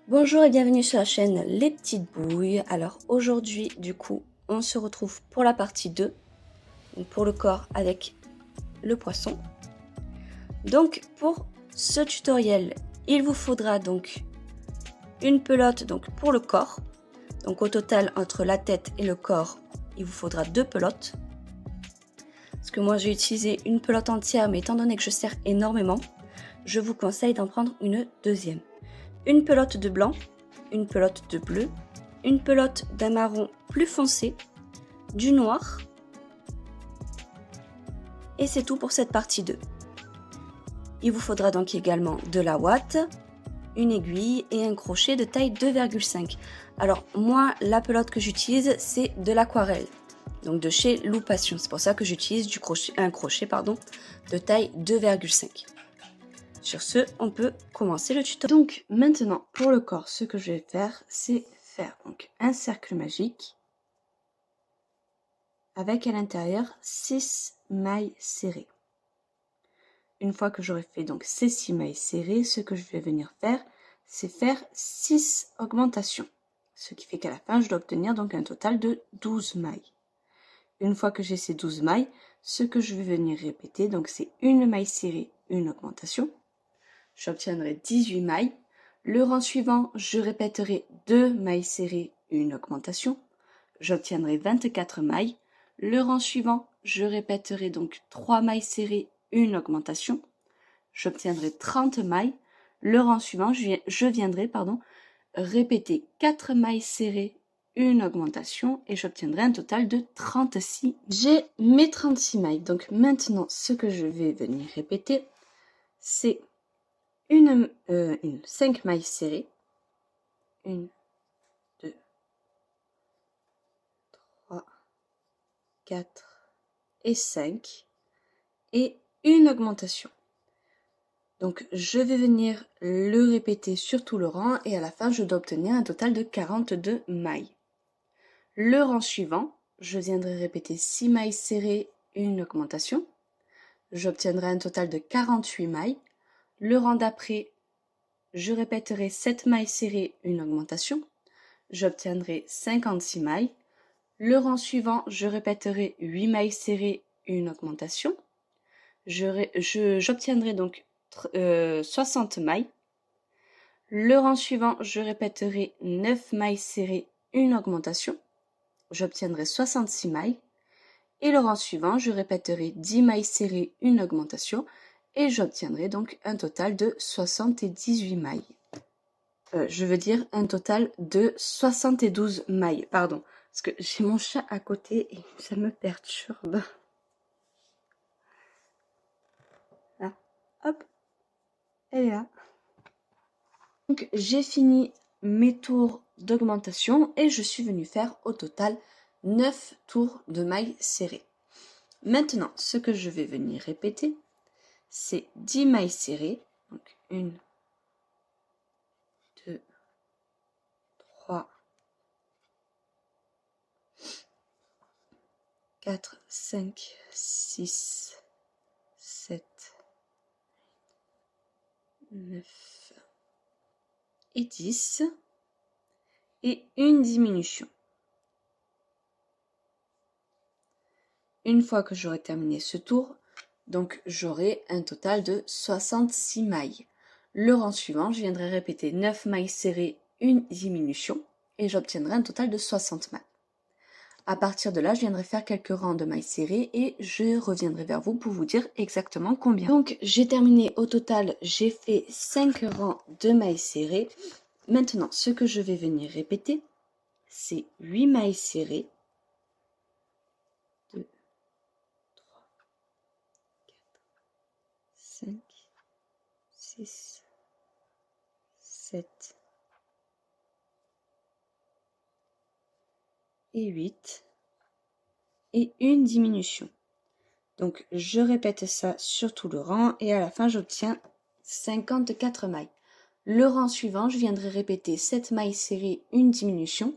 Bonjour et bienvenue sur la chaîne Les Petites Bouilles. Alors aujourd'hui, du coup, on se retrouve pour la partie 2, donc pour le corps avec le poisson. Donc pour ce tutoriel, il vous faudra donc une pelote donc pour le corps. Donc au total, entre la tête et le corps, il vous faudra 2 pelotes. Parce que moi j'ai utilisé une pelote entière, mais étant donné que je sers énormément, je vous conseille d'en prendre une deuxième. Une pelote de blanc, une pelote de bleu, une pelote d'un marron plus foncé, du noir, et c'est tout pour cette partie 2. Il vous faudra donc également de la ouate, une aiguille et un crochet de taille 2,5. Alors moi, la pelote que j'utilise, c'est de l'aquarelle, donc de chez Loupation. C'est pour ça que j'utilise un crochet de taille 2,5. Sur ce, on peut commencer le tutoriel. Donc maintenant, pour le corps, ce que je vais faire, c'est faire donc un cercle magique avec à l'intérieur 6 mailles serrées. Une fois que j'aurai fait donc ces 6 mailles serrées, ce que je vais venir faire, c'est faire 6 augmentations. Ce qui fait qu'à la fin, je dois obtenir donc un total de 12 mailles. Une fois que j'ai ces 12 mailles, ce que je vais venir répéter, donc c'est une maille serrée, une augmentation. J'obtiendrai 18 mailles. Le rang suivant, je répéterai 2 mailles serrées, une augmentation. J'obtiendrai 24 mailles. Le rang suivant, je répéterai donc 3 mailles serrées, une augmentation. J'obtiendrai 30 mailles. Le rang suivant, je viendrai répéter 4 mailles serrées, une augmentation et j'obtiendrai un total de 36. J'ai mes 36 mailles. Donc maintenant, ce que je vais venir répéter, c'est une 5 mailles serrées, 1, 2, 3, 4 et 5, et une augmentation. Donc je vais venir le répéter sur tout le rang et à la fin je dois obtenir un total de 42 mailles. Le rang suivant, je viendrai répéter 6 mailles serrées, une augmentation. J'obtiendrai un total de 48 mailles. Le rang d'après, je répéterai 7 mailles serrées, une augmentation. J'obtiendrai 56 mailles. Le rang suivant, je répéterai 8 mailles serrées, une augmentation. J'obtiendrai donc 60 mailles. Le rang suivant, je répéterai 9 mailles serrées, une augmentation. J'obtiendrai 66 mailles. Et le rang suivant, je répéterai 10 mailles serrées, une augmentation. Et j'obtiendrai donc un total de 78 mailles. Je veux dire un total de 72 mailles, pardon. Parce que j'ai mon chat à côté et ça me perturbe. Là, hop, elle est là. Donc j'ai fini mes tours d'augmentation et je suis venue faire au total 9 tours de mailles serrées. Maintenant, ce que je vais venir répéter, c'est 10 mailles serrées. Donc 1, 2, 3, 4, 5, 6, 7, 9 et 10 et une diminution. Une fois que j'aurai terminé ce tour, donc j'aurai un total de 66 mailles. Le rang suivant, je viendrai répéter 9 mailles serrées, une diminution et j'obtiendrai un total de 60 mailles. À partir de là, je viendrai faire quelques rangs de mailles serrées et je reviendrai vers vous pour vous dire exactement combien. Donc j'ai terminé au total, j'ai fait 5 rangs de mailles serrées. Maintenant, ce que je vais venir répéter, c'est 8 mailles serrées, 2, 3, 4, 5, 6, 7 et 8 et une diminution. Donc je répète ça sur tout le rang et à la fin j'obtiens 54 mailles. Le rang suivant, je viendrai répéter 7 mailles serrées, une diminution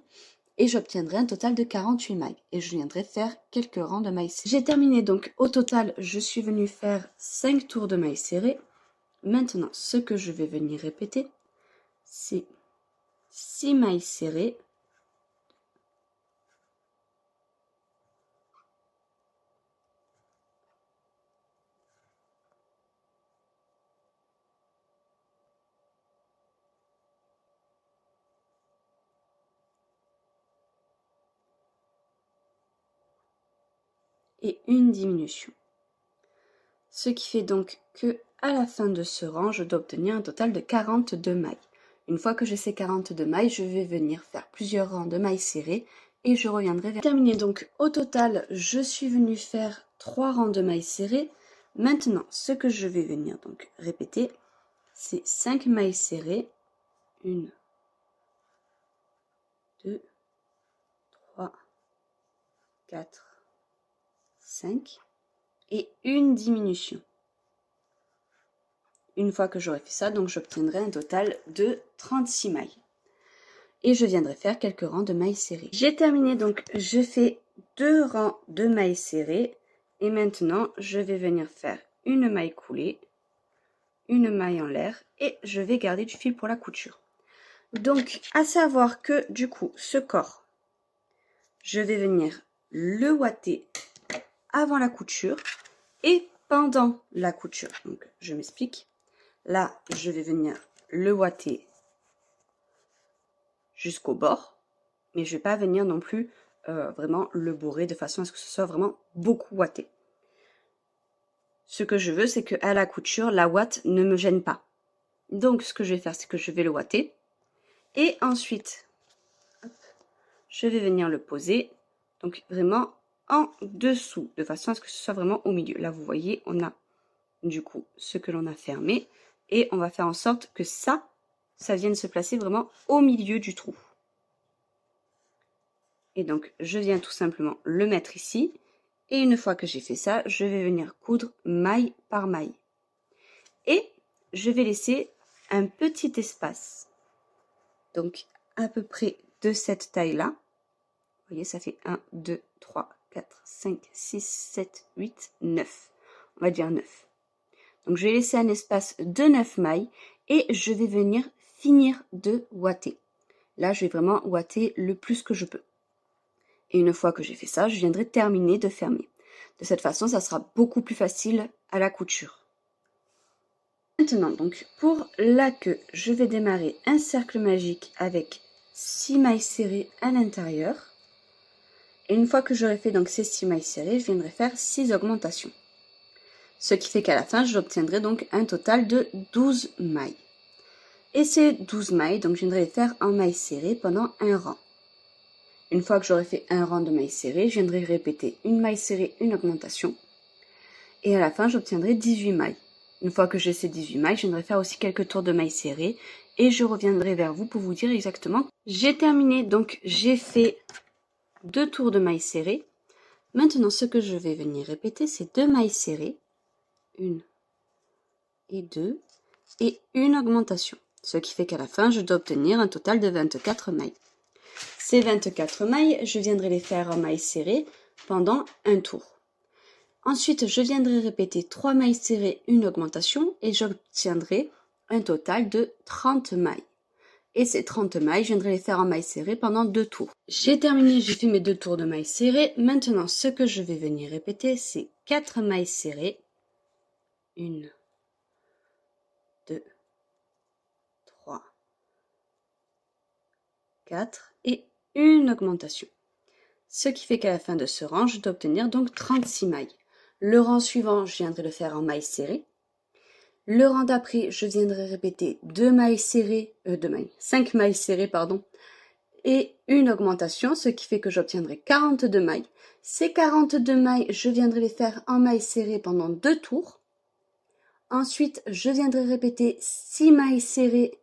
et j'obtiendrai un total de 48 mailles et je viendrai faire quelques rangs de mailles serrées. J'ai terminé, donc au total je suis venue faire 5 tours de mailles serrées. Maintenant ce que je vais venir répéter, c'est 6 mailles serrées, et une diminution. Ce qui fait donc que à la fin de ce rang, je dois obtenir un total de 42 mailles. Une fois que j'ai ces 42 mailles, je vais venir faire plusieurs rangs de mailles serrées et je reviendrai vers terminer. Donc au total, je suis venue faire 3 rangs de mailles serrées. Maintenant, ce que je vais venir donc répéter, c'est 5 mailles serrées. 1, 2, 3, 4, 5 et une diminution. Une fois que j'aurai fait ça, donc j'obtiendrai un total de 36 mailles. Et je viendrai faire quelques rangs de mailles serrées. J'ai terminé, donc je fais 2 rangs de mailles serrées. Et maintenant, je vais venir faire une maille coulée, une maille en l'air et je vais garder du fil pour la couture. Donc, à savoir que du coup, ce corps, je vais venir le ouater avant la couture et pendant la couture. Donc, je m'explique. Là, je vais venir le ouater jusqu'au bord, mais je ne vais pas venir non plus vraiment le bourrer de façon à ce que ce soit vraiment beaucoup ouaté. Ce que je veux, c'est qu'à la couture, la ouate ne me gêne pas. Donc, ce que je vais faire, c'est que je vais le ouater et ensuite, hop, je vais venir le poser, donc vraiment en dessous, de façon à ce que ce soit vraiment au milieu. Là, vous voyez, on a du coup ce que l'on a fermé et on va faire en sorte que ça vienne se placer vraiment au milieu du trou. Et donc, je viens tout simplement le mettre ici. Et une fois que j'ai fait ça, je vais venir coudre maille par maille. Et je vais laisser un petit espace. Donc, à peu près de cette taille-là. Vous voyez, ça fait 1, 2, 3, 4, 5, 6, 7, 8, 9. On va dire 9. Donc, je vais laisser un espace de 9 mailles et je vais venir finir de ouater. Là, je vais vraiment ouater le plus que je peux. Et une fois que j'ai fait ça, je viendrai terminer de fermer. De cette façon, ça sera beaucoup plus facile à la couture. Maintenant, donc, pour la queue, je vais démarrer un cercle magique avec 6 mailles serrées à l'intérieur. Et une fois que j'aurai fait donc ces 6 mailles serrées, je viendrai faire 6 augmentations. Ce qui fait qu'à la fin, j'obtiendrai donc un total de 12 mailles. Et ces 12 mailles, donc je viendrai les faire en mailles serrées pendant un rang. Une fois que j'aurai fait un rang de mailles serrées, je viendrai répéter une maille serrée, une augmentation. Et à la fin, j'obtiendrai 18 mailles. Une fois que j'ai ces 18 mailles, je viendrai faire aussi quelques tours de mailles serrées. Et je reviendrai vers vous pour vous dire exactement. J'ai terminé, donc j'ai fait 2 tours de mailles serrées. Maintenant, ce que je vais venir répéter, c'est 2 mailles serrées. 1 et 2. Et une augmentation. Ce qui fait qu'à la fin, je dois obtenir un total de 24 mailles. Ces 24 mailles, je viendrai les faire en mailles serrées pendant un tour. Ensuite, je viendrai répéter 3 mailles serrées, une augmentation et j'obtiendrai un total de 30 mailles. Et ces 30 mailles, je viendrai les faire en mailles serrées pendant 2 tours. J'ai terminé, j'ai fait mes 2 tours de mailles serrées. Maintenant, ce que je vais venir répéter, c'est 4 mailles serrées. 1, 2, 3, 4 et une augmentation. Ce qui fait qu'à la fin de ce rang, je dois obtenir donc 36 mailles. Le rang suivant, je viendrai le faire en mailles serrées. Le rang d'après, je viendrai répéter 2 mailles serrées, 5 mailles serrées, pardon, et une augmentation, ce qui fait que j'obtiendrai 42 mailles. Ces 42 mailles, je viendrai les faire en mailles serrées pendant 2 tours. Ensuite, je viendrai répéter 6 mailles serrées,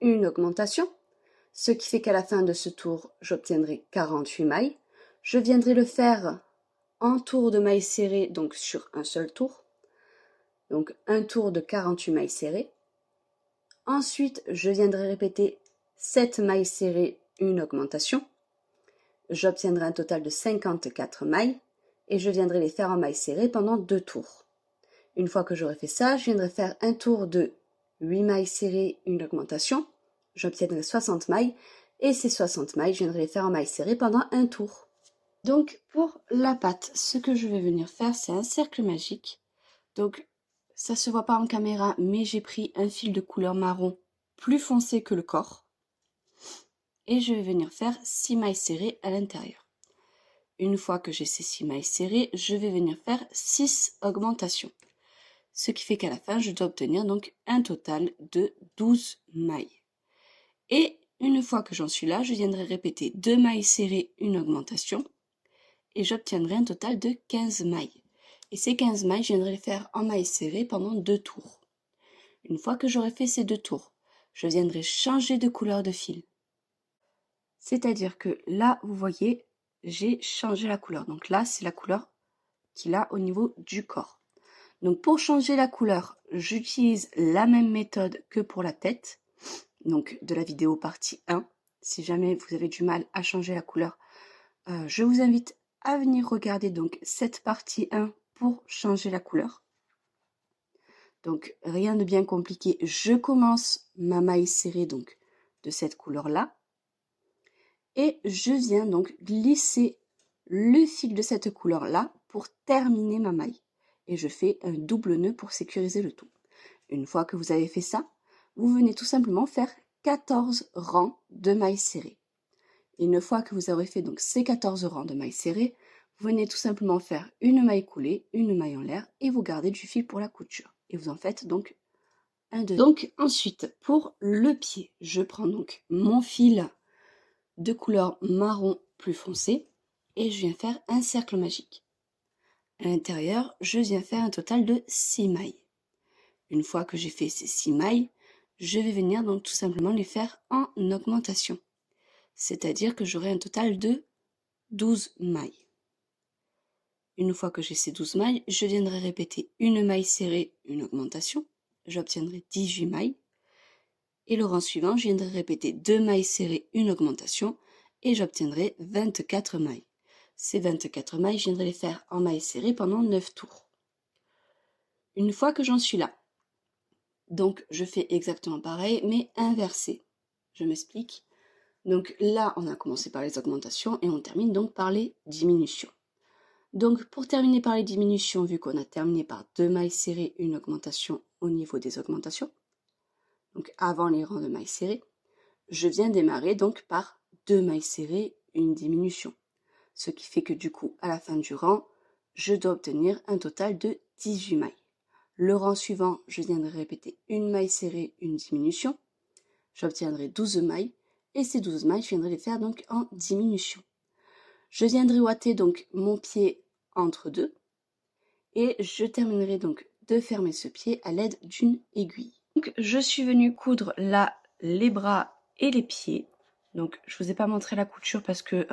une augmentation, ce qui fait qu'à la fin de ce tour, j'obtiendrai 48 mailles. Je viendrai le faire en tour de mailles serrées, donc sur un seul tour. Donc un tour de 48 mailles serrées. Ensuite, je viendrai répéter 7 mailles serrées, une augmentation. J'obtiendrai un total de 54 mailles et je viendrai les faire en mailles serrées pendant 2 tours. Une fois que j'aurai fait ça, je viendrai faire un tour de 8 mailles serrées, une augmentation. j'obtiendrai 60 mailles. Et ces 60 mailles, je viendrai les faire en mailles serrées pendant un tour. Donc pour la patte, ce que je vais venir faire, c'est un cercle magique. Donc ça se voit pas en caméra, mais j'ai pris un fil de couleur marron plus foncé que le corps. Et je vais venir faire 6 mailles serrées à l'intérieur. Une fois que j'ai ces 6 mailles serrées, je vais venir faire 6 augmentations. Ce qui fait qu'à la fin, je dois obtenir donc un total de 12 mailles. Et une fois que j'en suis là, je viendrai répéter 2 mailles serrées, une augmentation. Et j'obtiendrai un total de 15 mailles. Et ces 15 mailles, je viendrai les faire en mailles serrées pendant 2 tours. Une fois que j'aurai fait ces 2 tours, je viendrai changer de couleur de fil. C'est-à-dire que là, vous voyez, j'ai changé la couleur. Donc là, c'est la couleur qu'il a au niveau du corps. Donc pour changer la couleur, j'utilise la même méthode que pour la tête. Donc de la vidéo partie 1. Si jamais vous avez du mal à changer la couleur, je vous invite à venir regarder donc cette partie 1 pour changer la couleur. Donc rien de bien compliqué, je commence ma maille serrée donc de cette couleur-là. Et je viens donc glisser le fil de cette couleur-là pour terminer ma maille. Et je fais un double nœud pour sécuriser le tout. Une fois que vous avez fait ça, vous venez tout simplement faire 14 rangs de mailles serrées. Et une fois que vous aurez fait donc ces 14 rangs de mailles serrées, vous venez tout simplement faire une maille coulée, une maille en l'air et vous gardez du fil pour la couture. Et vous en faites donc un deuxième. Donc ensuite, pour le pied, je prends donc mon fil de couleur marron plus foncé et je viens faire un cercle magique. À l'intérieur, je viens faire un total de 6 mailles. Une fois que j'ai fait ces 6 mailles, je vais venir donc tout simplement les faire en augmentation. C'est-à-dire que j'aurai un total de 12 mailles. Une fois que j'ai ces 12 mailles, je viendrai répéter une maille serrée, une augmentation. J'obtiendrai 18 mailles. Et le rang suivant, je viendrai répéter 2 mailles serrées, une augmentation. Et j'obtiendrai 24 mailles. Ces 24 mailles, je viendrai les faire en mailles serrées pendant 9 tours. Une fois que j'en suis là, donc je fais exactement pareil, mais inversé. Je m'explique. Donc là, on a commencé par les augmentations et on termine donc par les diminutions. Donc pour terminer par les diminutions, vu qu'on a terminé par 2 mailles serrées, une augmentation au niveau des augmentations, donc avant les rangs de mailles serrées, je viens démarrer donc par 2 mailles serrées, une diminution. Ce qui fait que du coup, à la fin du rang, je dois obtenir un total de 18 mailles. Le rang suivant, je viendrai répéter une maille serrée, une diminution. J'obtiendrai 12 mailles et ces 12 mailles, je viendrai les faire donc en diminution. Je viendrai ouater donc mon pied entre deux et je terminerai donc de fermer ce pied à l'aide d'une aiguille. Donc je suis venue coudre là les bras et les pieds. Donc je vous ai pas montré la couture parce que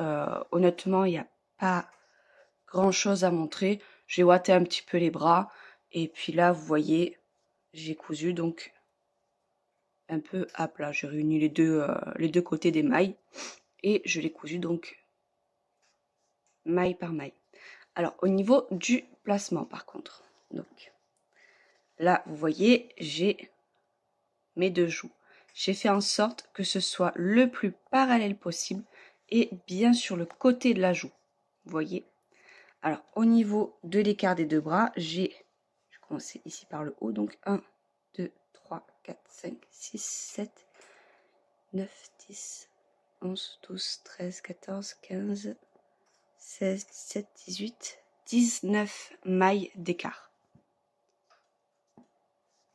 honnêtement il n'y a pas grand chose à montrer. J'ai ouaté un petit peu les bras et puis là vous voyez j'ai cousu donc un peu à plat. J'ai réuni les deux côtés des mailles et je l'ai cousu donc maille par maille. Alors au niveau du placement par contre, donc là vous voyez j'ai mes deux joues. J'ai fait en sorte que ce soit le plus parallèle possible et bien sur le côté de la joue. Vous voyez. Alors au niveau de l'écart des deux bras, je vais commencer ici par le haut, donc 1, 2, 3, 4, 5, 6, 7, 9, 10, 11, 12, 13, 14, 15, 16, 17, 18, 19 mailles d'écart.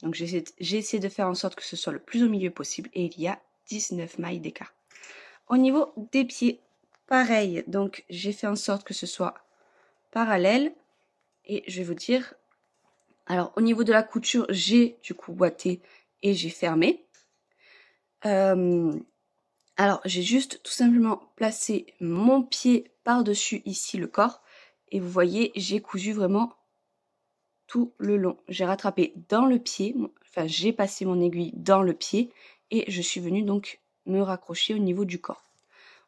Donc j'ai essayé de faire en sorte que ce soit le plus au milieu possible et il y a 19 mailles d'écart. Au niveau des pieds, pareil, donc j'ai fait en sorte que ce soit parallèle et je vais vous dire, alors au niveau de la couture, j'ai du coup boité et j'ai fermé. Alors j'ai juste tout simplement placé mon pied par-dessus ici le corps et vous voyez j'ai cousu vraiment tout le long. J'ai rattrapé dans le pied, enfin j'ai passé mon aiguille dans le pied et je suis venue donc me raccrocher au niveau du corps.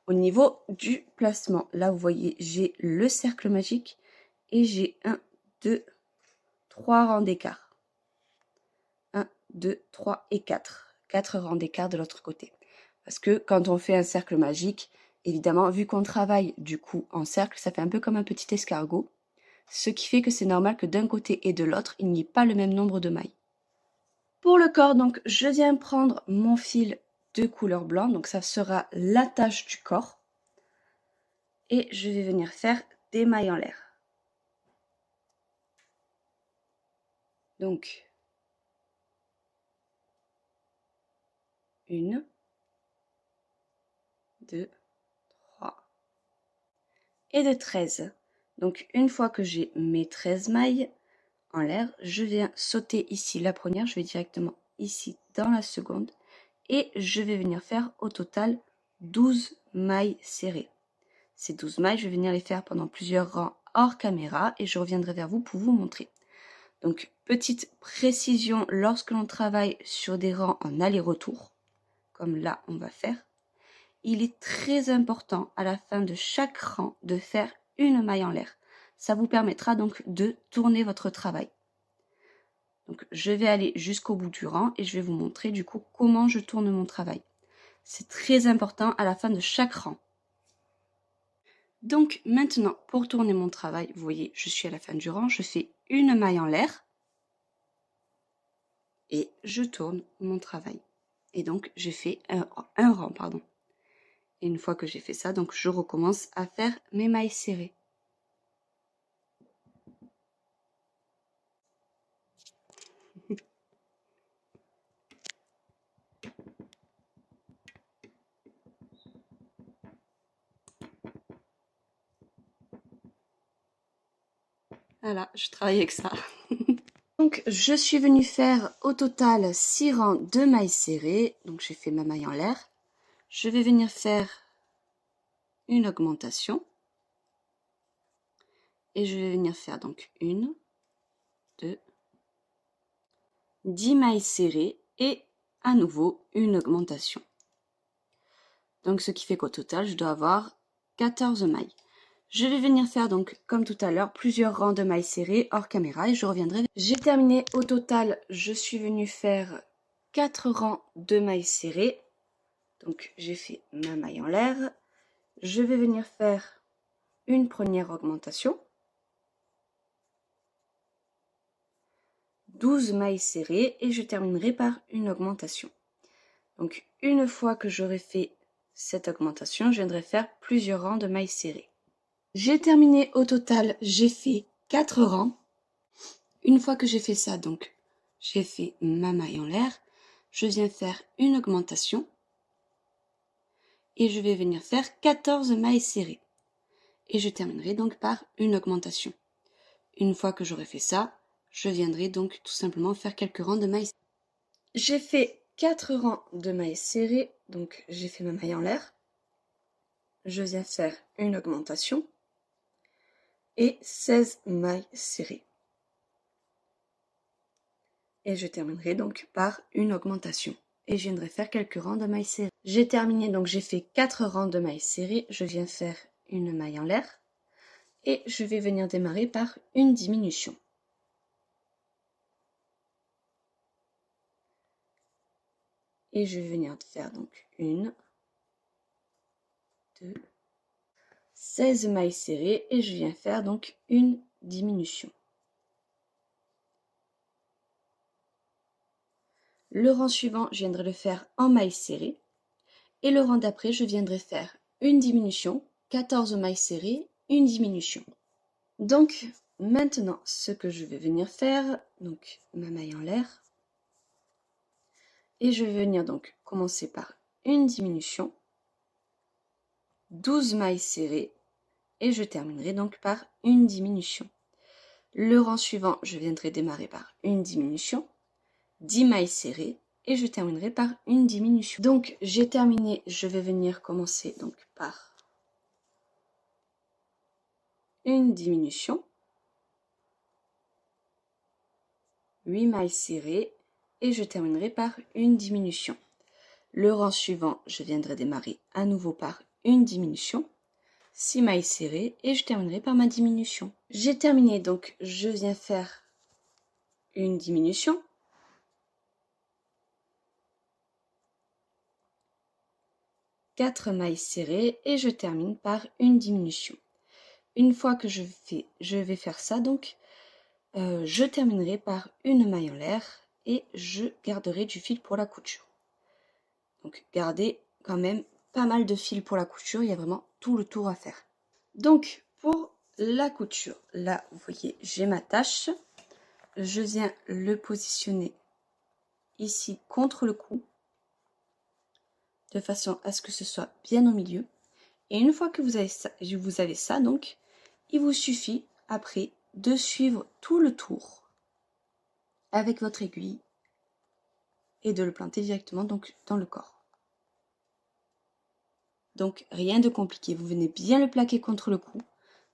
Au niveau du placement, là vous voyez j'ai le cercle magique et j'ai 1, 2, 3 rangs d'écart. 1, 2, 3 et 4. 4 rangs d'écart de l'autre côté. Parce que quand on fait un cercle magique, évidemment, vu qu'on travaille du coup en cercle, ça fait un peu comme un petit escargot. Ce qui fait que c'est normal que d'un côté et de l'autre, il n'y ait pas le même nombre de mailles. Pour le corps, donc, je viens prendre mon fil de couleur blanc, donc ça sera l'attache du corps. Et je vais venir faire des mailles en l'air. Donc, 1, 2, 3 et de 13. Donc, une fois que j'ai mes 13 mailles en l'air, je viens sauter ici la première, je vais directement ici dans la seconde et je vais venir faire au total 12 mailles serrées. Ces 12 mailles, je vais venir les faire pendant plusieurs rangs hors caméra et je reviendrai vers vous pour vous montrer. Donc, petite précision, lorsque l'on travaille sur des rangs en aller-retour, comme là on va faire, il est très important à la fin de chaque rang de faire une maille en l'air. Ça vous permettra donc de tourner votre travail. Donc, je vais aller jusqu'au bout du rang et je vais vous montrer du coup comment je tourne mon travail. C'est très important à la fin de chaque rang. Donc maintenant, pour tourner mon travail, vous voyez, je suis à la fin du rang, je fais une maille en l'air et je tourne mon travail. Et donc, j'ai fait un rang, pardon. Et une fois que j'ai fait ça, donc je recommence à faire mes mailles serrées. Voilà, je travaille avec ça. Donc, je suis venue faire au total 6 rangs de mailles serrées. Donc, j'ai fait ma maille en l'air. Je vais venir faire une augmentation. Et je vais venir faire donc 1, 2, 10 mailles serrées et à nouveau une augmentation. Donc, ce qui fait qu'au total, je dois avoir 14 mailles. Je vais venir faire donc, comme tout à l'heure, plusieurs rangs de mailles serrées hors caméra et je reviendrai. J'ai terminé au total, je suis venue faire 4 rangs de mailles serrées. Donc, j'ai fait ma maille en l'air. Je vais venir faire une première augmentation. 12 mailles serrées et je terminerai par une augmentation. Donc, une fois que j'aurai fait cette augmentation, je viendrai faire plusieurs rangs de mailles serrées. J'ai terminé au total, j'ai fait 4 rangs. Une fois que j'ai fait ça, donc, j'ai fait ma maille en l'air. Je viens faire une augmentation. Et je vais venir faire 14 mailles serrées. Et je terminerai donc par une augmentation. Une fois que j'aurai fait ça, je viendrai donc tout simplement faire quelques rangs de mailles serrées. J'ai fait 4 rangs de mailles serrées, donc j'ai fait ma maille en l'air. Je viens faire une augmentation et 16 mailles serrées. Et je terminerai donc par une augmentation. Et je viendrai faire quelques rangs de mailles serrées. J'ai terminé, donc j'ai fait 4 rangs de mailles serrées. Je viens faire une maille en l'air. Et je vais venir démarrer par une diminution. Et je vais venir faire donc 1, 2, 16 mailles serrées. Et je viens faire donc une diminution. Le rang suivant, je viendrai le faire en mailles serrées. Et le rang d'après, je viendrai faire une diminution, 14 mailles serrées, une diminution. Donc, maintenant, ce que je vais venir faire, donc ma maille en l'air. Et je vais venir donc commencer par une diminution, 12 mailles serrées, et je terminerai donc par une diminution. Le rang suivant, je viendrai démarrer par une diminution, 10 mailles serrées, et je terminerai par une diminution. Donc, j'ai terminé, je vais venir commencer donc par une diminution, 8 mailles serrées, et je terminerai par une diminution. Le rang suivant, je viendrai démarrer à nouveau par une diminution, 6 mailles serrées, et je terminerai par ma diminution. J'ai terminé, donc je viens faire une diminution, 4 mailles serrées et je termine par une diminution. Une fois que je vais faire ça, donc je terminerai par une maille en l'air et je garderai du fil pour la couture. Donc gardez quand même pas mal de fil pour la couture, il y a vraiment tout le tour à faire. Donc pour la couture, là vous voyez j'ai ma tâche, je viens le positionner ici contre le cou, de façon à ce que ce soit bien au milieu. Et une fois que vous avez ça, donc, il vous suffit après de suivre tout le tour avec votre aiguille et de le planter directement donc dans le corps. Donc rien de compliqué, vous venez bien le plaquer contre le cou,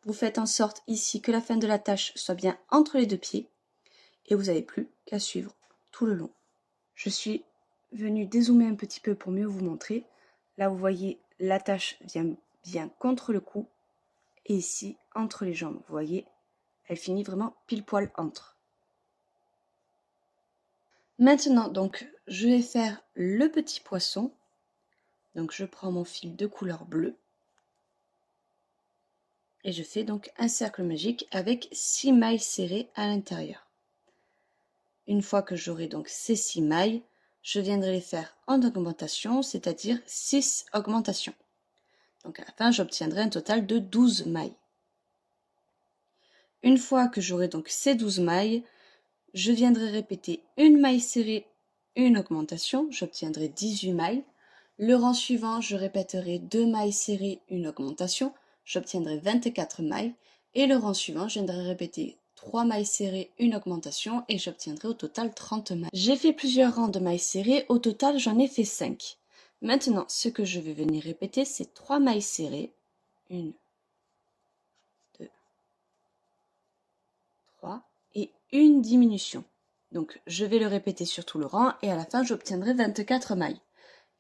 vous faites en sorte ici que la fin de la tâche soit bien entre les deux pieds et vous n'avez plus qu'à suivre tout le long. Je suis venue dézoomer un petit peu pour mieux vous montrer. Là vous voyez la tâche vient bien contre le cou et ici entre les jambes, vous voyez, elle finit vraiment pile poil entre. Maintenant donc je vais faire le petit poisson. Donc je prends mon fil de couleur bleue et je fais donc un cercle magique avec 6 mailles serrées à l'intérieur. Une fois que j'aurai donc ces 6 mailles, je viendrai les faire en augmentation, c'est-à-dire 6 augmentations. Donc à la fin, j'obtiendrai un total de 12 mailles. Une fois que j'aurai donc ces 12 mailles, je viendrai répéter une maille serrée, une augmentation, j'obtiendrai 18 mailles. Le rang suivant, je répéterai 2 mailles serrées, une augmentation, j'obtiendrai 24 mailles. Et le rang suivant, je viendrai répéter 3 mailles serrées, une augmentation et j'obtiendrai au total 30 mailles. J'ai fait plusieurs rangs de mailles serrées, au total j'en ai fait 5. Maintenant, ce que je vais venir répéter, c'est 3 mailles serrées, 1, 2, 3 et une diminution. Donc je vais le répéter sur tout le rang et à la fin j'obtiendrai 24 mailles.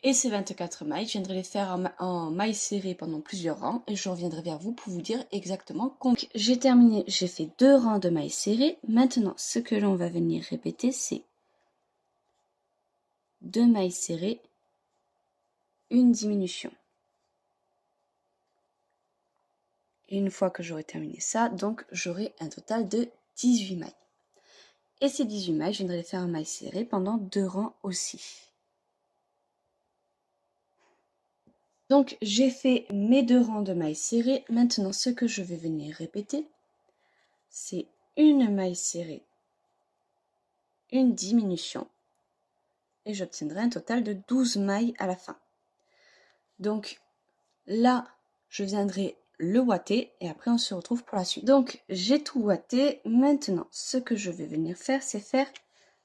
Et ces 24 mailles, je viendrai les faire en mailles serrées pendant plusieurs rangs et je reviendrai vers vous pour vous dire exactement combien. J'ai terminé, j'ai fait 2 rangs de mailles serrées. Maintenant, ce que l'on va venir répéter, c'est 2 mailles serrées, une diminution. Et une fois que j'aurai terminé ça, donc j'aurai un total de 18 mailles. Et ces 18 mailles, je viendrai les faire en mailles serrées pendant 2 rangs aussi. Donc j'ai fait mes 2 rangs de mailles serrées. Maintenant ce que je vais venir répéter, c'est une maille serrée, une diminution. Et j'obtiendrai un total de 12 mailles à la fin. Donc là, je viendrai le ouater et après on se retrouve pour la suite. Donc j'ai tout ouaté. Maintenant ce que je vais venir faire, c'est faire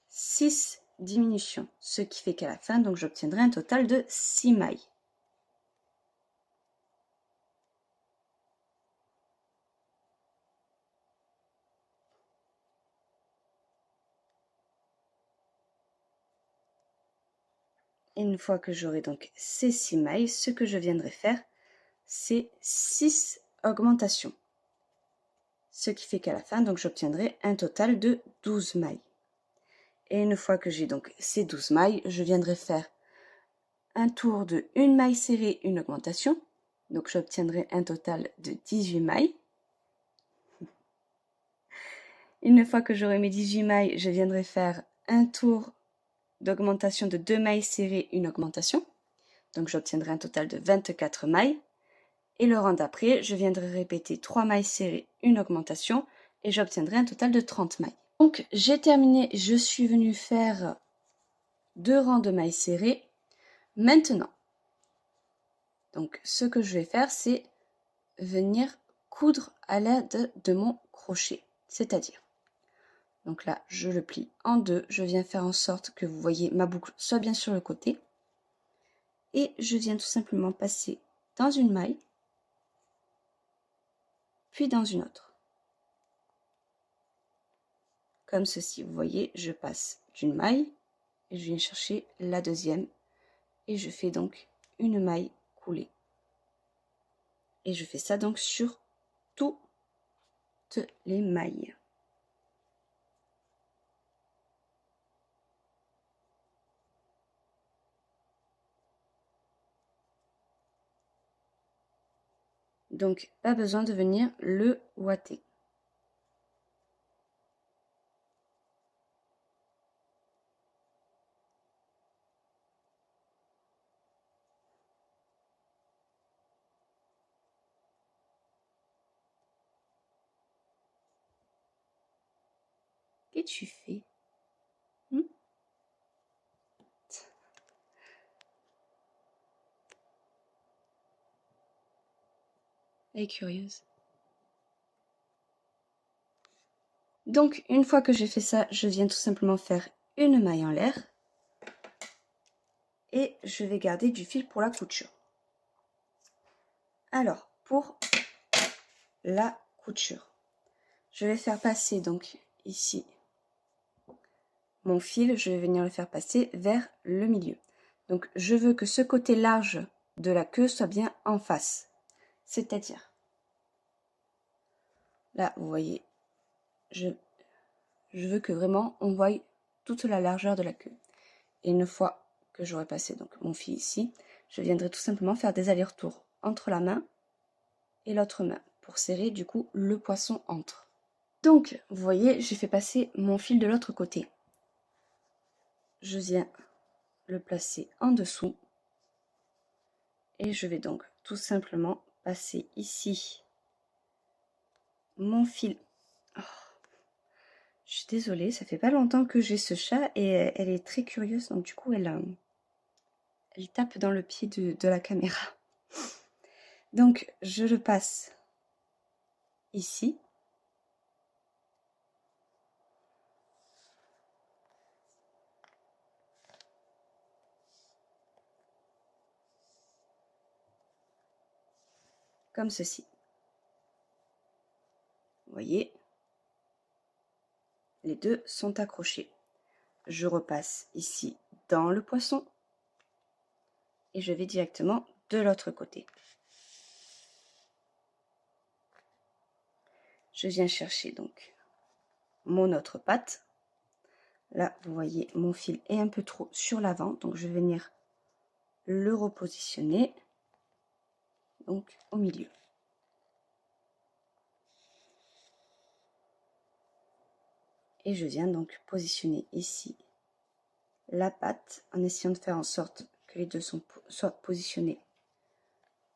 6 diminutions. Ce qui fait qu'à la fin, donc j'obtiendrai un total de 6 mailles. Et une fois que j'aurai donc ces 6 mailles, ce que je viendrai faire, c'est 6 augmentations. Ce qui fait qu'à la fin, donc j'obtiendrai un total de 12 mailles. Et une fois que j'ai donc ces 12 mailles, je viendrai faire un tour de une maille serrée, une augmentation. Donc j'obtiendrai un total de 18 mailles. Une fois que j'aurai mes 18 mailles, je viendrai faire un tour d'augmentation de 2 mailles serrées, une augmentation. Donc j'obtiendrai un total de 24 mailles. Et le rang d'après, je viendrai répéter 3 mailles serrées, une augmentation et j'obtiendrai un total de 30 mailles. Donc j'ai terminé, je suis venue faire 2 rangs de mailles serrées. Maintenant, donc ce que je vais faire, c'est venir coudre à l'aide de mon crochet. C'est-à-dire, donc là, je le plie en deux, je viens faire en sorte que vous voyez ma boucle soit bien sur le côté. Et je viens tout simplement passer dans une maille, puis dans une autre. Comme ceci, vous voyez, je passe d'une maille et je viens chercher la deuxième et je fais donc une maille coulée. Et je fais ça donc sur toutes les mailles. Donc pas besoin de venir le ouater. Qu'est-ce que tu fais? Elle est curieuse. Donc, une fois que j'ai fait ça, je viens tout simplement faire une maille en l'air. Et je vais garder du fil pour la couture. Alors, pour la couture, je vais faire passer donc ici mon fil, je vais venir le faire passer vers le milieu. Donc, je veux que ce côté large de la queue soit bien en face. C'est-à-dire, là, vous voyez, je veux que vraiment on voie toute la largeur de la queue. Et une fois que j'aurai passé donc mon fil ici, je viendrai tout simplement faire des allers-retours entre la main et l'autre main pour serrer du coup le poisson entre. Donc, vous voyez, j'ai fait passer mon fil de l'autre côté. Je viens le placer en dessous et je vais donc tout simplement passer ici mon fil. Oh, je suis désolée, ça fait pas longtemps que j'ai ce chat et elle est très curieuse, donc du coup elle tape dans le pied de la caméra. Donc je le passe ici. Comme ceci. Vous voyez, les deux sont accrochés. Je repasse ici dans le poisson et je vais directement de l'autre côté. Je viens chercher donc mon autre patte. Là, vous voyez, mon fil est un peu trop sur l'avant, donc je vais venir le repositionner donc au milieu. Et je viens donc positionner ici la patte en essayant de faire en sorte que les deux soient positionnés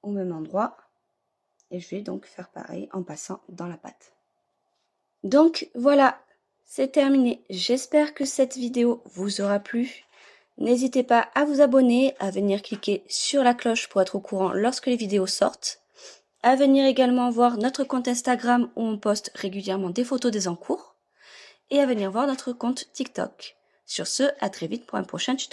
au même endroit. Et je vais donc faire pareil en passant dans la patte. Donc voilà, c'est terminé. J'espère que cette vidéo vous aura plu. N'hésitez pas à vous abonner, à venir cliquer sur la cloche pour être au courant lorsque les vidéos sortent. À venir également voir notre compte Instagram où on poste régulièrement des photos des encours. Et à venir voir notre compte TikTok. Sur ce, à très vite pour un prochain tutoriel.